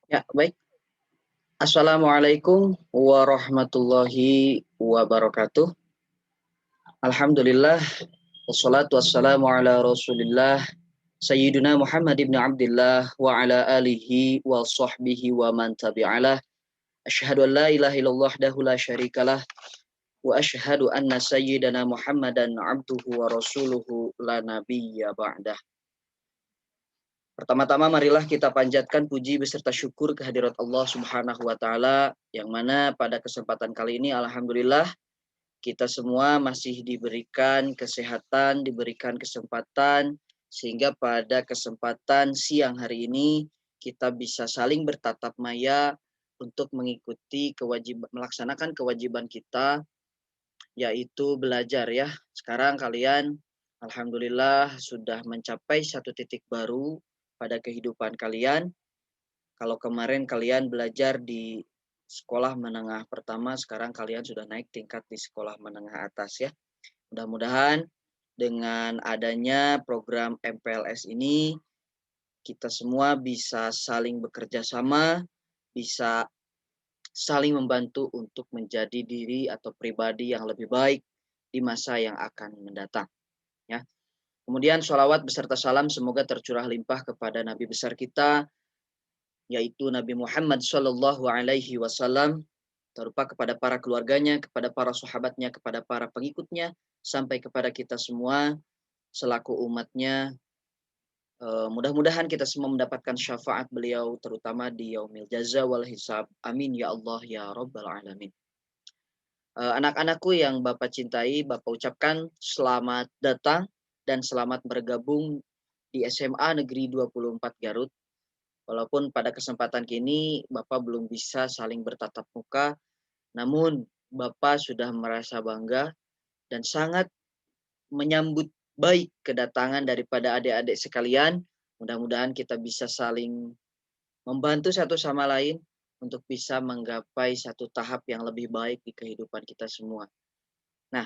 Ya, baik. Assalamualaikum warahmatullahi wabarakatuh. Alhamdulillah, wassalatu wassalamu ala rasulillah, Sayyidina Muhammad ibn Abdullah wa ala alihi wa sahbihi wa man tabi'alah. Asyhadu an la ilaha illallah dahu la syarikalah, wa asyhadu anna sayyidana Muhammadan abduhu wa rasuluhu la nabiyya ba'dah. Pertama-tama marilah kita panjatkan puji beserta syukur kehadirat Allah Subhanahu wa taala yang mana pada kesempatan kali ini alhamdulillah kita semua masih diberikan kesehatan, diberikan kesempatan sehingga pada kesempatan siang hari ini kita bisa saling bertatap maya untuk mengikuti melaksanakan kewajiban kita yaitu belajar ya. Sekarang kalian alhamdulillah sudah mencapai satu titik baru pada kehidupan kalian. Kalau kemarin kalian belajar di sekolah menengah pertama, sekarang kalian sudah naik tingkat di sekolah menengah atas ya. Mudah-mudahan dengan adanya program MPLS ini, kita semua bisa saling bekerja sama, bisa saling membantu untuk menjadi diri atau pribadi yang lebih baik di masa yang akan mendatang. Ya. Kemudian sholawat beserta salam semoga tercurah limpah kepada Nabi besar kita, yaitu Nabi Muhammad Shallallahu Alaihi Wasallam, berupa kepada para keluarganya, kepada para sahabatnya, kepada para pengikutnya, sampai kepada kita semua selaku umatnya. Mudah-mudahan kita semua mendapatkan syafaat beliau, terutama di yaumil jaza wal hisab. Amin ya Allah ya Rabbal Alamin. Anak-anakku yang Bapak cintai, Bapak ucapkan selamat datang dan selamat bergabung di SMA Negeri 24 Garut. Walaupun pada kesempatan kini Bapak belum bisa saling bertatap muka, namun Bapak sudah merasa bangga dan sangat menyambut baik kedatangan daripada adik-adik sekalian. Mudah-mudahan kita bisa saling membantu satu sama lain untuk bisa menggapai satu tahap yang lebih baik di kehidupan kita semua. Nah,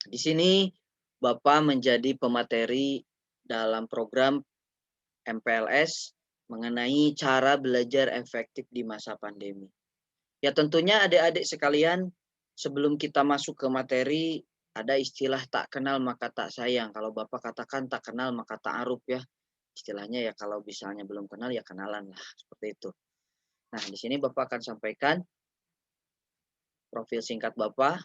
di sini Bapak menjadi pemateri dalam program MPLS mengenai cara belajar efektif di masa pandemi. Ya tentunya adik-adik sekalian, sebelum kita masuk ke materi, ada istilah tak kenal maka tak sayang. Kalau Bapak katakan tak kenal maka tak aruf ya. Istilahnya ya kalau misalnya belum kenal ya kenalan lah, seperti itu. Nah, di sini Bapak akan sampaikan profil singkat Bapak.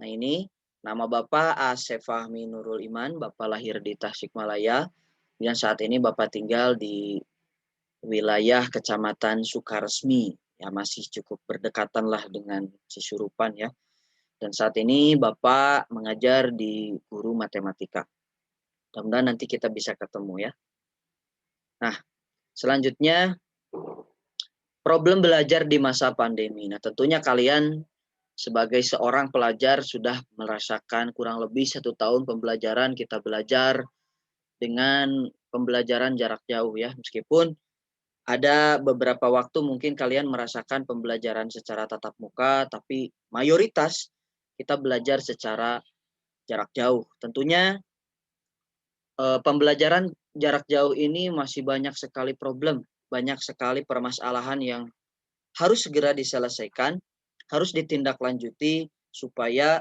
Nah, ini nama Bapak Asef Fahmi Nurul Iman, Bapak lahir di Tasikmalaya, dan saat ini Bapak tinggal di wilayah Kecamatan Sukaresmi, ya masih cukup berdekatan lah dengan Cisurupan ya. Dan saat ini Bapak mengajar di guru matematika. Mudah-mudahan nanti kita bisa ketemu ya. Nah, selanjutnya problem belajar di masa pandemi. Nah, tentunya kalian sebagai seorang pelajar sudah merasakan kurang lebih 1 tahun pembelajaran kita belajar dengan pembelajaran jarak jauh ya. Meskipun ada beberapa waktu mungkin kalian merasakan pembelajaran secara tatap muka, tapi mayoritas kita belajar secara jarak jauh. Tentunya pembelajaran jarak jauh ini masih banyak sekali problem, banyak sekali permasalahan yang harus segera diselesaikan, harus ditindaklanjuti supaya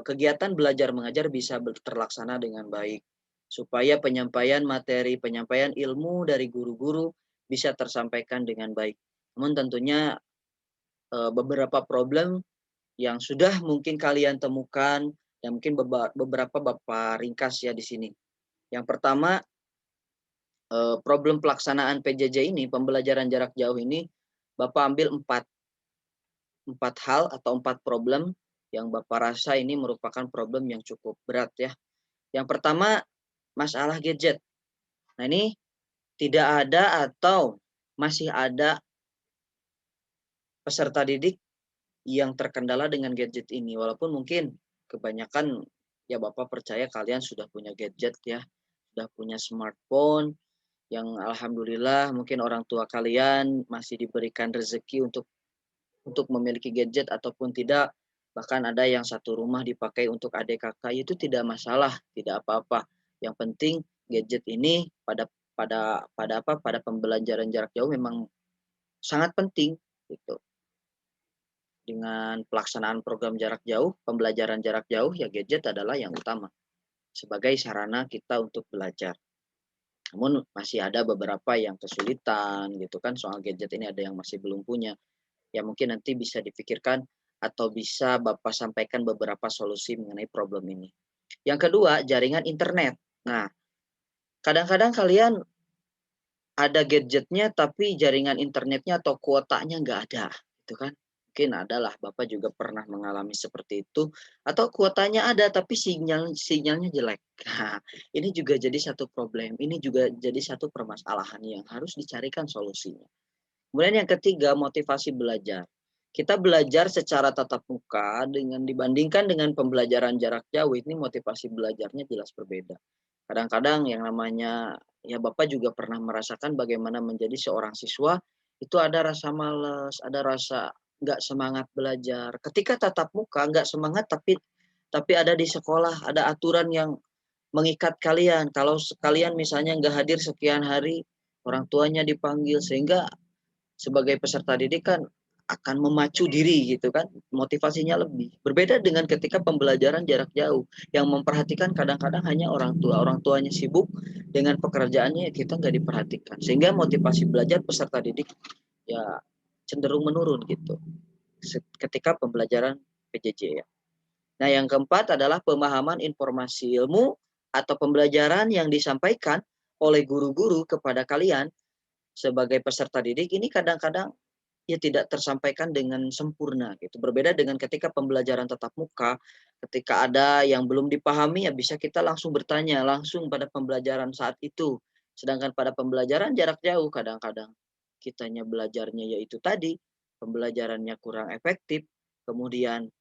kegiatan belajar mengajar bisa terlaksana dengan baik. Supaya penyampaian materi, penyampaian ilmu dari guru-guru bisa tersampaikan dengan baik. Namun tentunya beberapa problem yang sudah mungkin kalian temukan dan mungkin beberapa Bapak ringkas ya di sini. Yang pertama, problem pelaksanaan PJJ ini, pembelajaran jarak jauh ini, Bapak ambil empat hal atau 4 problem yang Bapak rasa ini merupakan problem yang cukup berat ya. Yang pertama, masalah gadget. Nah ini tidak ada atau masih ada peserta didik yang terkendala dengan gadget ini. Walaupun mungkin kebanyakan ya Bapak percaya kalian sudah punya gadget ya, sudah punya smartphone yang alhamdulillah mungkin orang tua kalian masih diberikan rezeki untuk memiliki gadget ataupun tidak. Bahkan ada yang satu rumah dipakai untuk adik kakak, itu tidak masalah, tidak apa-apa. Yang penting gadget ini pada pada pembelajaran jarak jauh memang sangat penting gitu. Dengan pelaksanaan program jarak jauh, pembelajaran jarak jauh, ya gadget adalah yang utama sebagai sarana kita untuk belajar. Namun masih ada beberapa yang kesulitan gitu kan, soal gadget ini ada yang masih belum punya. Ya mungkin nanti bisa dipikirkan atau bisa Bapak sampaikan beberapa solusi mengenai problem ini. Yang kedua, jaringan internet. Nah, kadang-kadang kalian ada gadgetnya tapi jaringan internetnya atau kuotanya nggak ada, gitu kan. Mungkin adalah Bapak juga pernah mengalami seperti itu, atau kuotanya ada tapi sinyalnya jelek. Nah, ini juga jadi satu problem, ini juga jadi satu permasalahan yang harus dicarikan solusinya. Kemudian yang ketiga, motivasi belajar. Kita belajar secara tatap muka dibandingkan dengan pembelajaran jarak jauh, ini motivasi belajarnya jelas berbeda. Kadang-kadang yang namanya, ya Bapak juga pernah merasakan bagaimana menjadi seorang siswa, itu ada rasa malas, ada rasa nggak semangat belajar. Ketika tatap muka nggak semangat, tapi ada di sekolah, ada aturan yang mengikat kalian. Kalau kalian misalnya nggak hadir sekian hari, orang tuanya dipanggil, sehingga sebagai peserta didik kan akan memacu diri gitu kan, motivasinya lebih. Berbeda dengan ketika pembelajaran jarak jauh yang memperhatikan kadang-kadang hanya orang tua. Orang tuanya sibuk dengan pekerjaannya, kita nggak diperhatikan. Sehingga motivasi belajar peserta didik ya cenderung menurun gitu ketika pembelajaran PJJ ya. Nah, yang keempat adalah pemahaman informasi ilmu atau pembelajaran yang disampaikan oleh guru-guru kepada kalian sebagai peserta didik ini kadang-kadang ya tidak tersampaikan dengan sempurna gitu. Berbeda dengan ketika pembelajaran tatap muka, ketika ada yang belum dipahami ya bisa kita langsung bertanya langsung pada pembelajaran saat itu. Sedangkan pada pembelajaran jarak jauh kadang-kadang kitanya belajarnya yaitu tadi, pembelajarannya kurang efektif, kemudian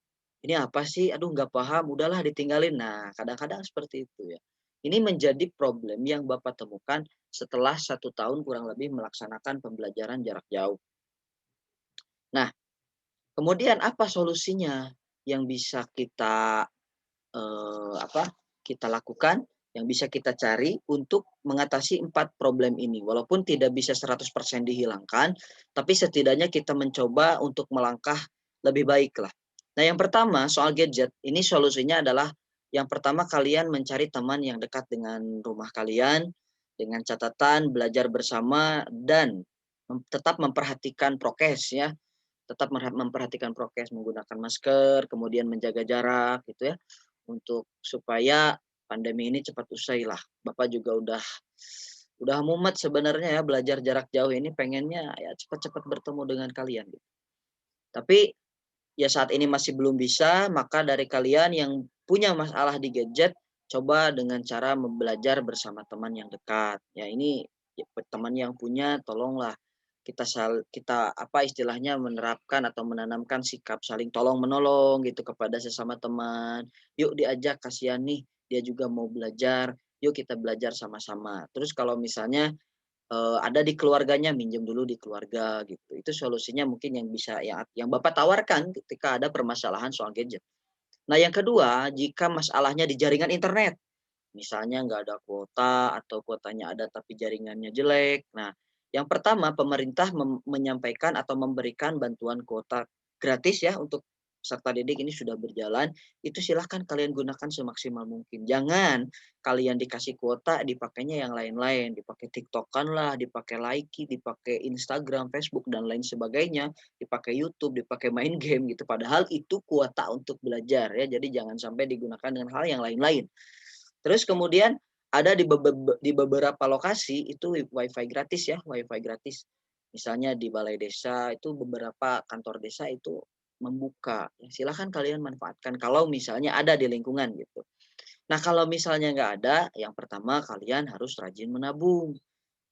ini apa sih? Aduh nggak paham, udahlah ditinggalin. Nah, kadang-kadang seperti itu ya. Ini menjadi problem yang Bapak temukan setelah 1 tahun kurang lebih melaksanakan pembelajaran jarak jauh. Nah, kemudian apa solusinya yang bisa kita, kita lakukan, yang bisa kita cari untuk mengatasi 4 problem ini? Walaupun tidak bisa 100% dihilangkan, tapi setidaknya kita mencoba untuk melangkah lebih baik lah. Nah, yang pertama soal gadget, ini solusinya adalah yang pertama kalian mencari teman yang dekat dengan rumah kalian, dengan catatan belajar bersama dan tetap memperhatikan prokes ya. Tetap memperhatikan prokes, menggunakan masker, kemudian menjaga jarak gitu ya, untuk supaya pandemi ini cepat usai lah. Bapak juga udah mumet sebenarnya ya belajar jarak jauh ini, pengennya ya cepat-cepat bertemu dengan kalian gitu. Tapi ya saat ini masih belum bisa, maka dari kalian yang punya masalah di gadget, coba dengan cara belajar bersama teman yang dekat. Ya ini ya, teman yang punya tolonglah kita apa istilahnya menerapkan atau menanamkan sikap saling tolong menolong gitu kepada sesama teman. Yuk diajak, kasihan nih dia juga mau belajar, yuk kita belajar sama-sama. Terus kalau misalnya ada di keluarganya, minjem dulu di keluarga gitu. Itu solusinya mungkin yang bisa yang Bapak tawarkan ketika ada permasalahan soal gadget. Nah, yang kedua, jika masalahnya di jaringan internet, misalnya nggak ada kuota atau kuotanya ada tapi jaringannya jelek. Nah, yang pertama pemerintah menyampaikan atau memberikan bantuan kuota gratis ya untuk peserta didik ini sudah berjalan, itu silahkan kalian gunakan semaksimal mungkin. Jangan kalian dikasih kuota dipakainya yang lain-lain, dipakai TikTok-an lah, dipakai Likee, dipakai Instagram, Facebook dan lain sebagainya, dipakai YouTube, dipakai main game gitu. Padahal itu kuota untuk belajar ya. Jadi jangan sampai digunakan dengan hal yang lain-lain. Terus kemudian ada di beberapa lokasi itu WiFi gratis ya, WiFi gratis. Misalnya di balai desa itu beberapa kantor desa itu membuka. Ya, silakan kalian manfaatkan kalau misalnya ada di lingkungan gitu. Nah, kalau misalnya nggak ada, yang pertama kalian harus rajin menabung,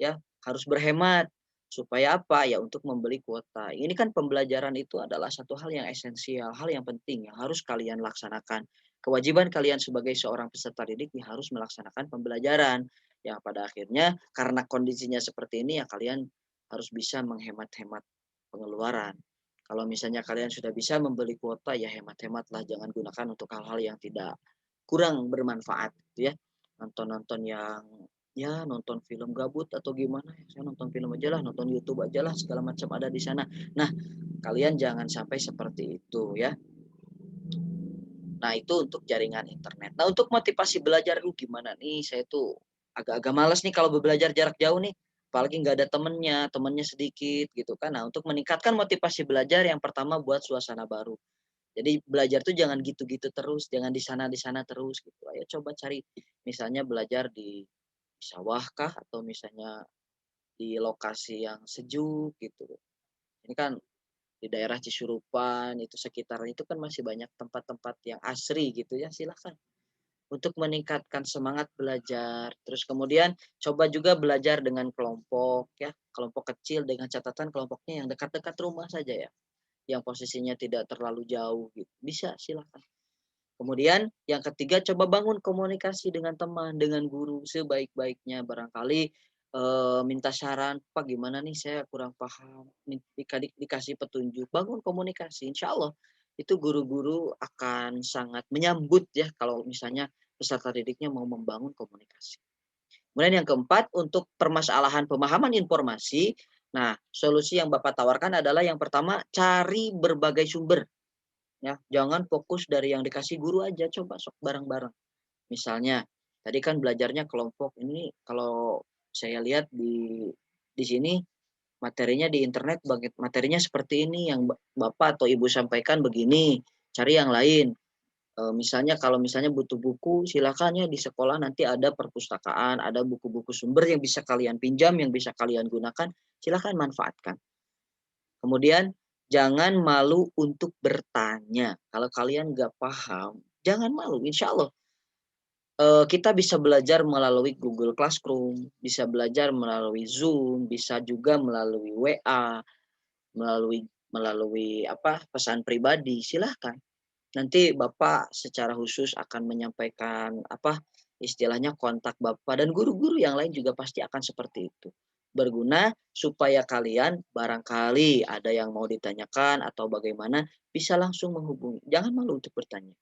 ya, harus berhemat. Supaya apa? Ya untuk membeli kuota. Ini kan pembelajaran itu adalah satu hal yang esensial, hal yang penting yang harus kalian laksanakan. Kewajiban kalian sebagai seorang peserta didik ya harus melaksanakan pembelajaran. Yang pada akhirnya karena kondisinya seperti ini ya kalian harus bisa menghemat-hemat pengeluaran. Kalau misalnya kalian sudah bisa membeli kuota ya hemat-hematlah, jangan gunakan untuk hal-hal yang tidak kurang bermanfaat gitu ya. Nonton-nonton yang ya nonton film gabut atau gimana ya, saya nonton film aja lah, nonton YouTube aja lah, segala macam ada di sana. Nah, kalian jangan sampai seperti itu ya. Nah, itu untuk jaringan internet. Nah, untuk motivasi belajar, gimana nih, saya tuh agak-agak malas nih kalau belajar jarak jauh nih, apalagi nggak ada temennya, temennya sedikit gitu kan. Nah, untuk meningkatkan motivasi belajar yang pertama buat suasana baru. Jadi belajar tuh jangan gitu-gitu terus, jangan di sana terus gitu. Ayo coba cari misalnya belajar di sawah kah atau misalnya di lokasi yang sejuk gitu. Ini kan di daerah Cisurupan itu sekitar itu kan masih banyak tempat-tempat yang asri gitu ya, silahkan untuk meningkatkan semangat belajar. Terus kemudian coba juga belajar dengan kelompok ya, kelompok kecil dengan catatan kelompoknya yang dekat-dekat rumah saja ya, yang posisinya tidak terlalu jauh gitu. Bisa silahkan. Kemudian yang ketiga coba bangun komunikasi dengan teman, dengan guru sebaik-baiknya. Barangkali, minta saran, "Pak gimana nih saya kurang paham," dikasih petunjuk, bangun komunikasi. Insya Allah itu guru-guru akan sangat menyambut ya kalau misalnya peserta didiknya mau membangun komunikasi. Kemudian yang keempat untuk permasalahan pemahaman informasi, nah solusi yang Bapak tawarkan adalah yang pertama cari berbagai sumber. Ya, jangan fokus dari yang dikasih guru aja, coba sok bareng-bareng. Misalnya, tadi kan belajarnya kelompok, ini kalau saya lihat di sini materinya di internet materinya seperti ini yang Bapak atau Ibu sampaikan begini, cari yang lain. Misalnya kalau misalnya butuh buku, silakan ya di sekolah nanti ada perpustakaan, ada buku-buku sumber yang bisa kalian pinjam, yang bisa kalian gunakan, silakan manfaatkan. Kemudian jangan malu untuk bertanya. Kalau kalian nggak paham, jangan malu. Insya Allah kita bisa belajar melalui Google Classroom, bisa belajar melalui Zoom, bisa juga melalui WA, melalui melalui apa pesan pribadi. Silahkan. Nanti Bapak secara khusus akan menyampaikan apa istilahnya kontak Bapak dan guru-guru yang lain juga pasti akan seperti itu. Berguna supaya kalian barangkali ada yang mau ditanyakan atau bagaimana bisa langsung menghubungi. Jangan malu untuk bertanya.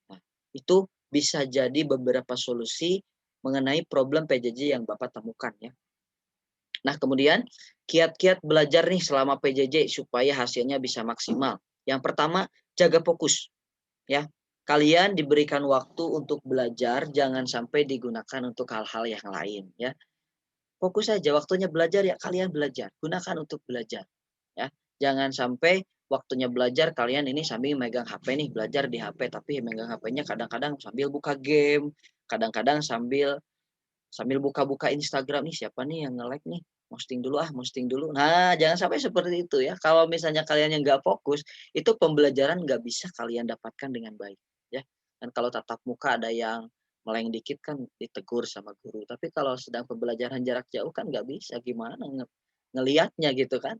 Nah, itu bisa jadi beberapa solusi mengenai problem PJJ yang Bapak temukan ya. Nah, kemudian kiat-kiat belajar nih selama PJJ supaya hasilnya bisa maksimal. Yang pertama, jaga fokus ya. Kalian diberikan waktu untuk belajar, jangan sampai digunakan untuk hal-hal yang lain ya. Fokus saja waktunya belajar ya kalian belajar, gunakan untuk belajar ya. Jangan sampai waktunya belajar kalian ini sambil megang HP nih, belajar di HP tapi megang HP-nya kadang-kadang sambil buka game, kadang-kadang sambil sambil buka-buka Instagram, nih siapa nih yang nge-like nih, posting dulu ah, posting dulu. Nah, jangan sampai seperti itu ya. Kalau misalnya kalian yang nggak fokus, itu pembelajaran nggak bisa kalian dapatkan dengan baik ya. Dan kalau tatap muka ada yang meleng dikit kan ditegur sama guru. Tapi kalau sedang pembelajaran jarak jauh kan nggak bisa, gimana ngelihatnya gitu kan.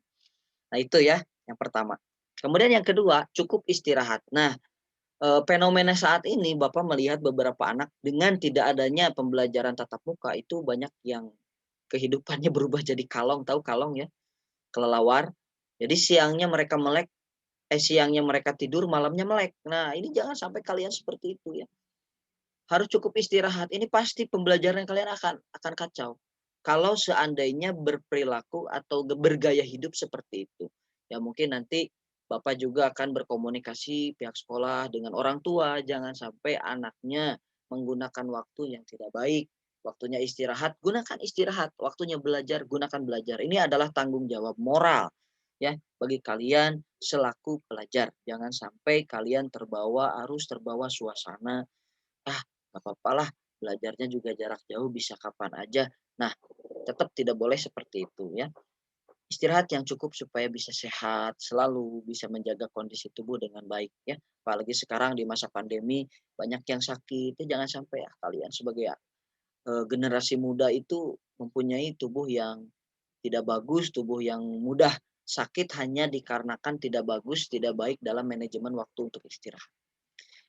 Nah itu ya yang pertama. Kemudian yang kedua, cukup istirahat. Nah, fenomena saat ini Bapak melihat beberapa anak dengan tidak adanya pembelajaran tatap muka itu banyak yang kehidupannya berubah jadi kalong, tahu kalong ya? Kelelawar. Jadi siangnya mereka tidur, malamnya melek. Nah, ini jangan sampai kalian seperti itu ya. Harus cukup istirahat. Ini pasti pembelajaran kalian akan kacau. Kalau seandainya berperilaku atau bergaya hidup seperti itu. Ya mungkin nanti Bapak juga akan berkomunikasi pihak sekolah dengan orang tua, jangan sampai anaknya menggunakan waktu yang tidak baik. Waktunya istirahat, gunakan istirahat. Waktunya belajar, gunakan belajar. Ini adalah tanggung jawab moral ya bagi kalian selaku pelajar. Jangan sampai kalian terbawa arus, terbawa suasana. Ah, nggak apa lah, belajarnya juga jarak jauh bisa kapan aja. Nah, tetap tidak boleh seperti itu ya. Istirahat yang cukup supaya bisa sehat, selalu bisa menjaga kondisi tubuh dengan baik ya. Apalagi sekarang di masa pandemi banyak yang sakit, itu jangan sampai ya kalian sebagai generasi muda itu mempunyai tubuh yang tidak bagus, tubuh yang mudah sakit hanya dikarenakan tidak bagus, tidak baik dalam manajemen waktu untuk istirahat.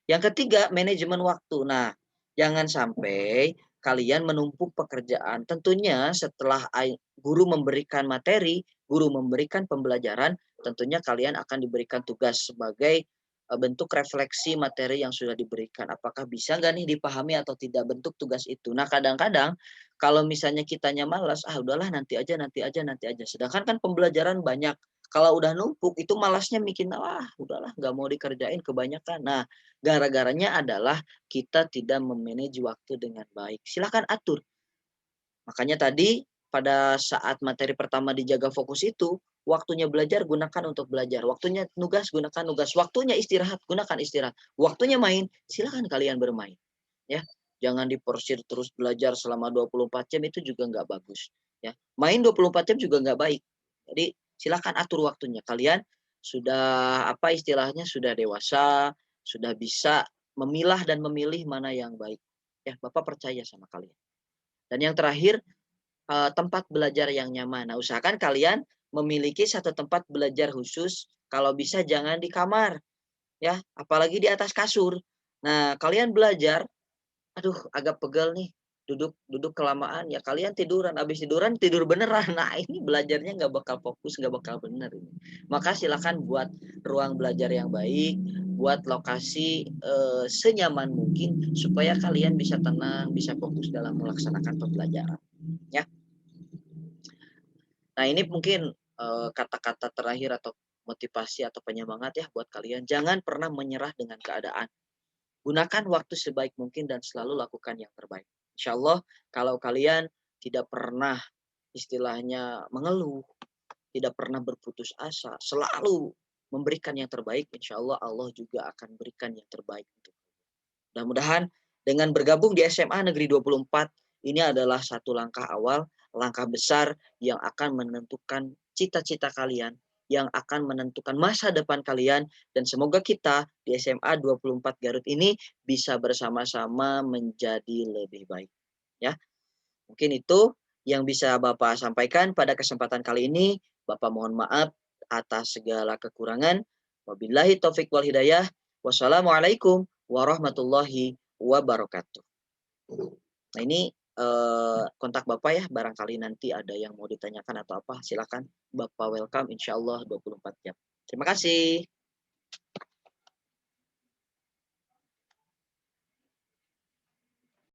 Yang ketiga, manajemen waktu. Nah, jangan sampai kalian menumpuk pekerjaan. Tentunya setelah guru memberikan materi, guru memberikan pembelajaran, tentunya kalian akan diberikan tugas sebagai bentuk refleksi materi yang sudah diberikan. Apakah bisa nggak nih dipahami atau tidak bentuk tugas itu. Nah, kadang-kadang kalau misalnya kitanya malas, "Ah, udahlah nanti aja nanti aja nanti aja." Sedangkan kan pembelajaran banyak. Kalau udah numpuk itu malasnya bikin, "Wah, udahlah nggak mau dikerjain kebanyakan." Nah, gara-garanya adalah kita tidak memanage waktu dengan baik. Silakan atur. Makanya tadi pada saat materi pertama dijaga fokus itu, waktunya belajar gunakan untuk belajar, waktunya nugas gunakan nugas, waktunya istirahat gunakan istirahat, waktunya main silakan kalian bermain, ya. Jangan diporsir terus belajar selama 24 jam itu juga nggak bagus, ya. Main 24 jam juga nggak baik. Jadi silakan atur waktunya. Kalian sudah apa istilahnya sudah dewasa, sudah bisa memilah dan memilih mana yang baik. Ya, Bapak percaya sama kalian. Dan yang terakhir, tempat belajar yang nyaman. Nah, usahakan kalian memiliki satu tempat belajar khusus, kalau bisa jangan di kamar, ya, apalagi di atas kasur. Nah, kalian belajar, aduh agak pegel nih, duduk duduk kelamaan, ya kalian tiduran, habis tiduran tidur beneran. Nah, ini belajarnya nggak bakal fokus, nggak bakal bener ini. Maka silakan buat ruang belajar yang baik, buat lokasi, senyaman mungkin supaya kalian bisa tenang, bisa fokus dalam melaksanakan pembelajaran, ya. Nah, ini mungkin, kata-kata terakhir atau motivasi atau penyemangat ya buat kalian, jangan pernah menyerah dengan keadaan. Gunakan waktu sebaik mungkin dan selalu lakukan yang terbaik. Insya Allah kalau kalian tidak pernah istilahnya mengeluh, tidak pernah berputus asa, selalu memberikan yang terbaik, insya Allah Allah juga akan berikan yang terbaik untuk mudah-mudahan dengan bergabung di SMA Negeri 24 ini adalah satu langkah awal, langkah besar yang akan menentukan cita-cita kalian, yang akan menentukan masa depan kalian, dan semoga kita di SMA 24 Garut ini bisa bersama-sama menjadi lebih baik. Ya, mungkin itu yang bisa Bapak sampaikan pada kesempatan kali ini. Bapak mohon maaf atas segala kekurangan. Wabillahi taufik wal hidayah. Wassalamualaikum warahmatullahi wabarakatuh. Nah, ini kontak Bapak ya, barangkali nanti ada yang mau ditanyakan atau apa, silakan. Bapak welcome, insya Allah 24 jam. Terima kasih.